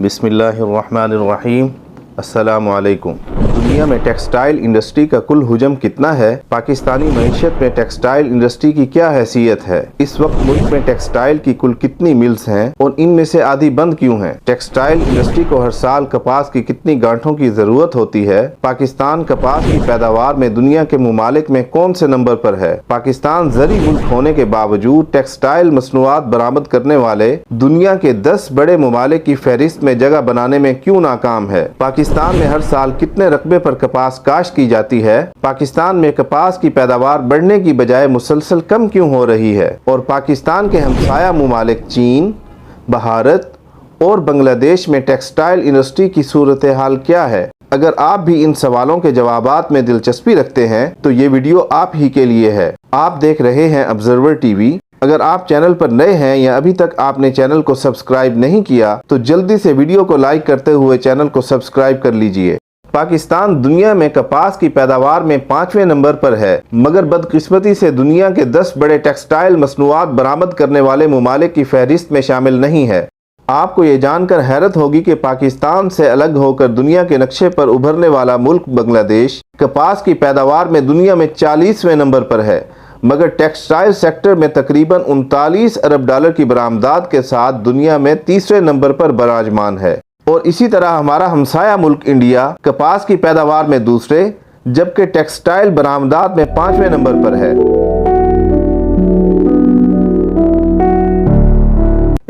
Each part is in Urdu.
بسم اللہ الرحمن الرحیم۔ السلام علیکم۔ دنیا میں ٹیکسٹائل انڈسٹری کا کل حجم کتنا ہے؟ پاکستانی معیشت میں ٹیکسٹائل انڈسٹری کی کیا حیثیت ہے؟ اس وقت ملک میں ٹیکسٹائل کی کل کتنی ملز ہیں اور ان میں سے آدھی بند کیوں ہیں؟ ٹیکسٹائل انڈسٹری کو ہر سال کپاس کی کتنی گانٹھوں کی ضرورت ہوتی ہے؟ پاکستان کپاس کی پیداوار میں دنیا کے ممالک میں کون سے نمبر پر ہے؟ پاکستان زرعی ملک ہونے کے باوجود ٹیکسٹائل مصنوعات برآمد کرنے والے دنیا کے 10 بڑے ممالک کی فہرست میں جگہ بنانے میں کیوں ناکام ہے؟ پاکستان میں ہر سال کتنے رقبے پر کپاس کاشت کی جاتی ہے؟ پاکستان میں کپاس کی پیداوار بڑھنے کی بجائے مسلسل کم کیوں ہو رہی ہے؟ اور پاکستان کے ہمسایہ ممالک چین، بھارت اور بنگلہ دیش میں ٹیکسٹائل انڈسٹری کی صورتحال کیا ہے؟ اگر آپ بھی ان سوالوں کے جوابات میں دلچسپی رکھتے ہیں تو یہ ویڈیو آپ ہی کے لیے ہے۔ آپ دیکھ رہے ہیں آبزرور ٹی وی۔ اگر آپ چینل پر نئے ہیں یا ابھی تک آپ نے چینل کو سبسکرائب نہیں کیا تو جلدی سے ویڈیو کو لائک کرتے ہوئے چینل کو سبسکرائب کر لیجئے۔ پاکستان دنیا میں کپاس کی پیداوار میں 5ویں نمبر پر ہے، مگر بدقسمتی سے دنیا کے 10 بڑے ٹیکسٹائل مصنوعات برآمد کرنے والے ممالک کی فہرست میں شامل نہیں ہے۔ آپ کو یہ جان کر حیرت ہوگی کہ پاکستان سے الگ ہو کر دنیا کے نقشے پر ابھرنے والا ملک بنگلہ دیش کپاس کی پیداوار میں دنیا میں 40ویں نمبر پر ہے، مگر ٹیکسٹائل سیکٹر میں تقریباً 39 ارب ڈالر کی برآمدات کے ساتھ دنیا میں 3ویں نمبر پر براجمان ہے۔ اور اسی طرح ہمارا ہمسایہ ملک انڈیا کپاس کی پیداوار میں دوسرے جبکہ ٹیکسٹائل برآمدات میں 5ویں نمبر پر ہے۔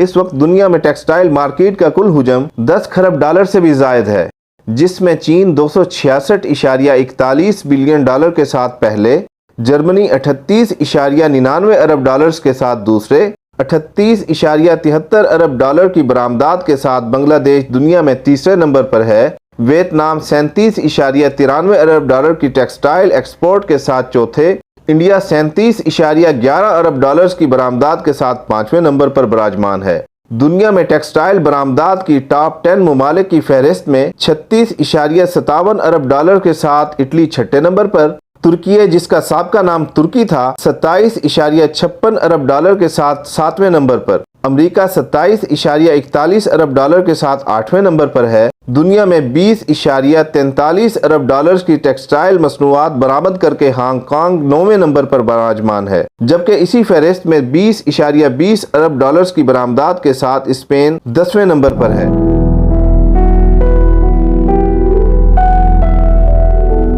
اس وقت دنیا میں ٹیکسٹائل مارکیٹ کا کل حجم 10 کھرب ڈالر سے بھی زائد ہے، جس میں چین 266.41 بلین ڈالر کے ساتھ پہلے، جرمنی 38.99 ارب ڈالرز کے ساتھ دوسرے، 38.73 ارب ڈالر کی برآمدات کے ساتھ بنگلہ دیش دنیا میں 3ویں نمبر پر ہے، ویتنام 37.93 ارب ڈالر کی ٹیکسٹائل ایکسپورٹ کے ساتھ چوتھے، انڈیا 37.11 ارب ڈالرز کی برآمدات کے ساتھ 5ویں نمبر پر براجمان ہے۔ دنیا میں ٹیکسٹائل برآمدات کی ٹاپ 10 ممالک کی فہرست میں 36.57 ارب ڈالر کے ساتھ اٹلی 6 نمبر پر، ترکی جس کا سابقہ نام ترکی تھا 27.56 ارب ڈالر کے ساتھ 7ویں نمبر پر، امریکہ 27.41 ارب ڈالر کے ساتھ 8ویں نمبر پر ہے۔ دنیا میں 20.43 ارب ڈالرز کی ٹیکسٹائل مصنوعات برآمد کر کے ہانگ کانگ 9ویں نمبر پر براجمان ہے، جبکہ اسی فہرست میں 20.20 ارب ڈالرز کی برآمدات کے ساتھ اسپین 10ویں نمبر پر ہے۔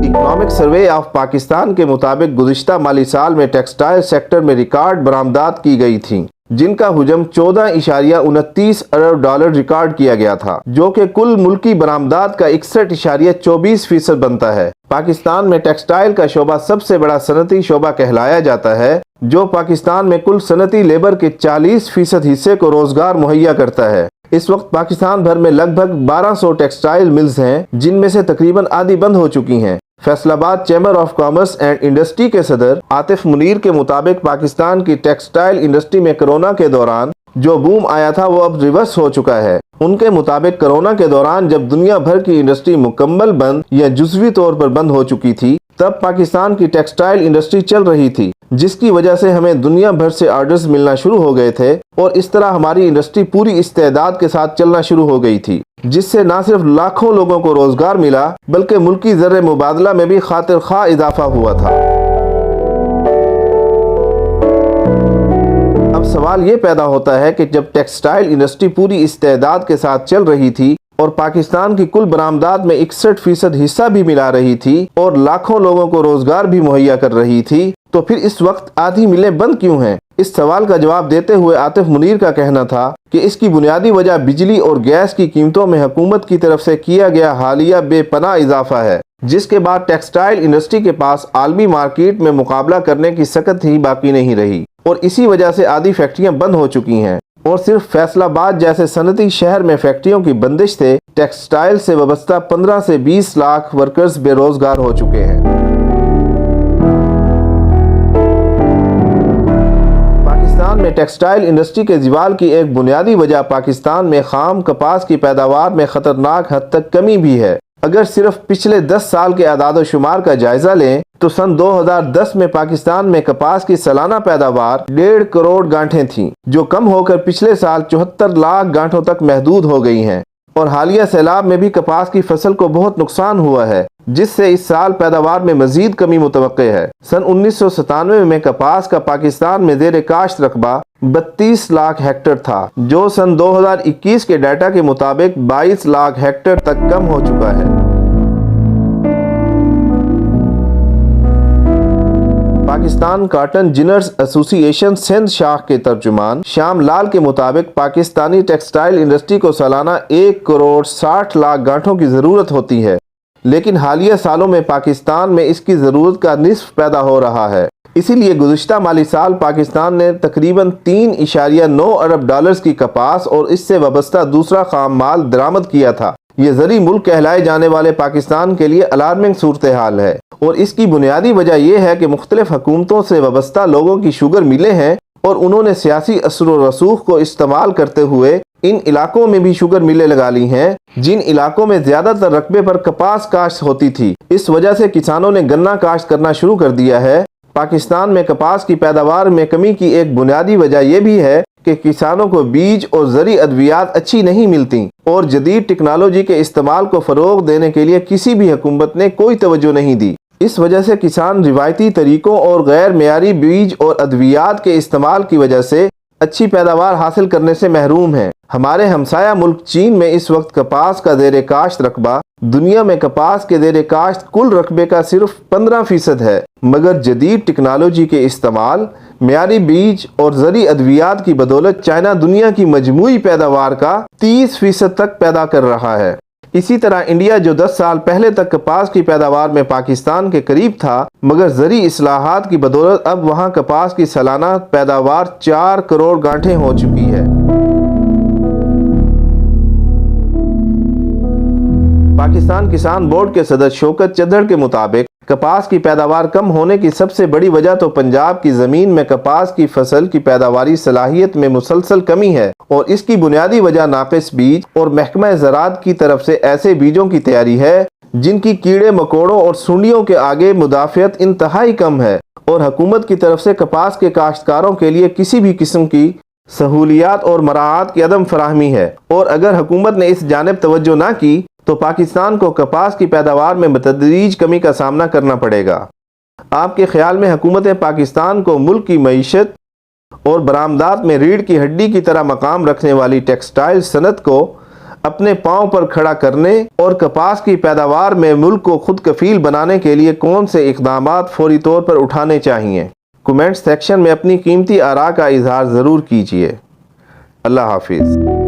اکنامک سروے آف پاکستان کے مطابق گزشتہ مالی سال میں ٹیکسٹائل سیکٹر میں ریکارڈ برآمدات کی گئی تھیں، جن کا حجم 14.29 ارب ڈالر ریکارڈ کیا گیا تھا، جو کہ کل ملکی برآمدات کا 61.24% بنتا ہے۔ پاکستان میں ٹیکسٹائل کا شعبہ سب سے بڑا صنعتی شعبہ کہلایا جاتا ہے، جو پاکستان میں کل صنعتی لیبر کے 40% حصے کو روزگار مہیا کرتا ہے۔ اس وقت پاکستان بھر میں لگ بھگ 1200 ٹیکسٹائل ملز ہیں، جن میں سے تقریباً آدھی بند ہو چکی ہیں۔ فیصل آباد chamber of commerce and industry کے صدر عاطف منیر کے مطابق پاکستان کی ٹیکسٹائل انڈسٹری میں کرونا کے دوران جو بوم آیا تھا وہ اب ریورس ہو چکا ہے۔ ان کے مطابق کرونا کے دوران جب دنیا بھر کی انڈسٹری مکمل بند یا جزوی طور پر بند ہو چکی تھی، تب پاکستان کی ٹیکسٹائل انڈسٹری چل رہی تھی، جس کی وجہ سے ہمیں دنیا بھر سے آرڈرز ملنا شروع ہو گئے تھے اور اس طرح ہماری انڈسٹری پوری استعداد کے ساتھ چلنا شروع ہو گئی تھی، جس سے نہ صرف لاکھوں لوگوں کو روزگار ملا بلکہ ملکی زر مبادلہ میں بھی خاطر خواہ اضافہ ہوا تھا۔ اب سوال یہ پیدا ہوتا ہے کہ جب ٹیکسٹائل انڈسٹری پوری استعداد کے ساتھ چل رہی تھی اور پاکستان کی کل برآمدات میں 61% حصہ بھی ملا رہی تھی اور لاکھوں لوگوں کو روزگار بھی مہیا کر رہی تھی، تو پھر اس وقت آدھی ملیں بند کیوں ہیں؟ اس سوال کا جواب دیتے ہوئے عاطف منیر کا کہنا تھا کہ اس کی بنیادی وجہ بجلی اور گیس کی قیمتوں میں حکومت کی طرف سے کیا گیا حالیہ بے پناہ اضافہ ہے، جس کے بعد ٹیکسٹائل انڈسٹری کے پاس عالمی مارکیٹ میں مقابلہ کرنے کی سکت ہی باقی نہیں رہی اور اسی وجہ سے آدھی فیکٹریاں بند ہو چکی ہیں، اور صرف فیصل آباد جیسے صنعتی شہر میں فیکٹریوں کی بندش سے ٹیکسٹائل سے وابستہ 15 سے 20 لاکھ ورکرز بے روزگار ہو چکے ہیں۔ پاکستان میں ٹیکسٹائل انڈسٹری کے زوال کی ایک بنیادی وجہ پاکستان میں خام کپاس کی پیداوار میں خطرناک حد تک کمی بھی ہے۔ اگر صرف پچھلے 10 سال کے اعداد و شمار کا جائزہ لیں تو سن 2010 میں پاکستان میں کپاس کی سالانہ پیداوار 1.5 کروڑ گانٹھیں تھیں، جو کم ہو کر پچھلے سال 74 لاکھ گانٹھوں تک محدود ہو گئی ہیں، اور حالیہ سیلاب میں بھی کپاس کی فصل کو بہت نقصان ہوا ہے، جس سے اس سال پیداوار میں مزید کمی متوقع ہے۔ سن 1997 میں کپاس کا پاکستان میں زیر کاشت رقبہ 32 لاکھ ہیکٹر تھا، جو سن 2021 کے ڈیٹا کے مطابق 22 لاکھ ہیکٹر تک کم ہو چکا ہے۔ پاکستان کاٹن جنرز ایسوسی ایشن سندھ شاخ کے ترجمان شام لال کے مطابق پاکستانی ٹیکسٹائل انڈسٹری کو سالانہ 1 کروڑ 60 لاکھ گانٹھوں کی ضرورت ہوتی ہے، لیکن حالیہ سالوں میں پاکستان میں اس کی ضرورت کا نصف پیدا ہو رہا ہے۔ اسی لیے گزشتہ مالی سال پاکستان نے تقریباً 3.9 ارب ڈالرز کی کپاس اور اس سے وابستہ دوسرا خام مال درآمد کیا تھا۔ یہ زرعی ملک کہلائے جانے والے پاکستان کے لیے الارمنگ صورتحال ہے، اور اس کی بنیادی وجہ یہ ہے کہ مختلف حکومتوں سے وابستہ لوگوں کی شوگر ملیں ہیں، اور انہوں نے سیاسی اثر و رسوخ کو استعمال کرتے ہوئے ان علاقوں میں بھی شوگر ملیں لگا لی ہیں جن علاقوں میں زیادہ تر رقبے پر کپاس کاشت ہوتی تھی۔ اس وجہ سے کسانوں نے گنا کاشت کرنا شروع کر دیا ہے۔ پاکستان میں کپاس کی پیداوار میں کمی کی ایک بنیادی وجہ یہ بھی ہے کہ کسانوں کو بیج اور زرعی ادویات اچھی نہیں ملتی، اور جدید ٹیکنالوجی کے استعمال کو فروغ دینے کے لیے کسی بھی حکومت نے کوئی توجہ نہیں دی۔ اس وجہ سے کسان روایتی طریقوں اور غیر معیاری بیج اور ادویات کے استعمال کی وجہ سے اچھی پیداوار حاصل کرنے سے محروم ہیں۔ ہمارے ہمسایہ ملک چین میں اس وقت کپاس کا زیر کاشت رقبہ دنیا میں کپاس کے زیر کاشت کل رقبے کا صرف 15% ہے، مگر جدید ٹیکنالوجی کے استعمال، معیاری بیج اور زرعی ادویات کی بدولت چائنا دنیا کی مجموعی پیداوار کا 30% تک پیدا کر رہا ہے۔ اسی طرح انڈیا جو 10 سال پہلے تک کپاس کی پیداوار میں پاکستان کے قریب تھا، مگر زرعی اصلاحات کی بدولت اب وہاں کپاس کی سالانہ پیداوار 4 کروڑ گانٹھیں ہو چکی ہے۔ پاکستان کسان بورڈ کے صدر شوکت چدھڑ کے مطابق کپاس کی پیداوار کم ہونے کی سب سے بڑی وجہ تو پنجاب کی زمین میں کپاس کی فصل کی پیداواری صلاحیت میں مسلسل کمی ہے، اور اس کی بنیادی وجہ ناقص بیج اور محکمہ زراعت کی طرف سے ایسے بیجوں کی تیاری ہے جن کی کیڑے مکوڑوں اور سونڈیوں کے آگے مدافعت انتہائی کم ہے، اور حکومت کی طرف سے کپاس کے کاشتکاروں کے لیے کسی بھی قسم کی سہولیات اور مراعات کی عدم فراہمی ہے، اور اگر حکومت نے اس جانب توجہ نہ کی تو پاکستان کو کپاس کی پیداوار میں بتدریج کمی کا سامنا کرنا پڑے گا۔ آپ کے خیال میں حکومت پاکستان کو ملک کی معیشت اور برآمدات میں ریڑھ کی ہڈی کی طرح مقام رکھنے والی ٹیکسٹائل صنعت کو اپنے پاؤں پر کھڑا کرنے اور کپاس کی پیداوار میں ملک کو خود کفیل بنانے کے لیے کون سے اقدامات فوری طور پر اٹھانے چاہیے؟ کمنٹ سیکشن میں اپنی قیمتی آراء کا اظہار ضرور کیجیے۔ اللہ حافظ۔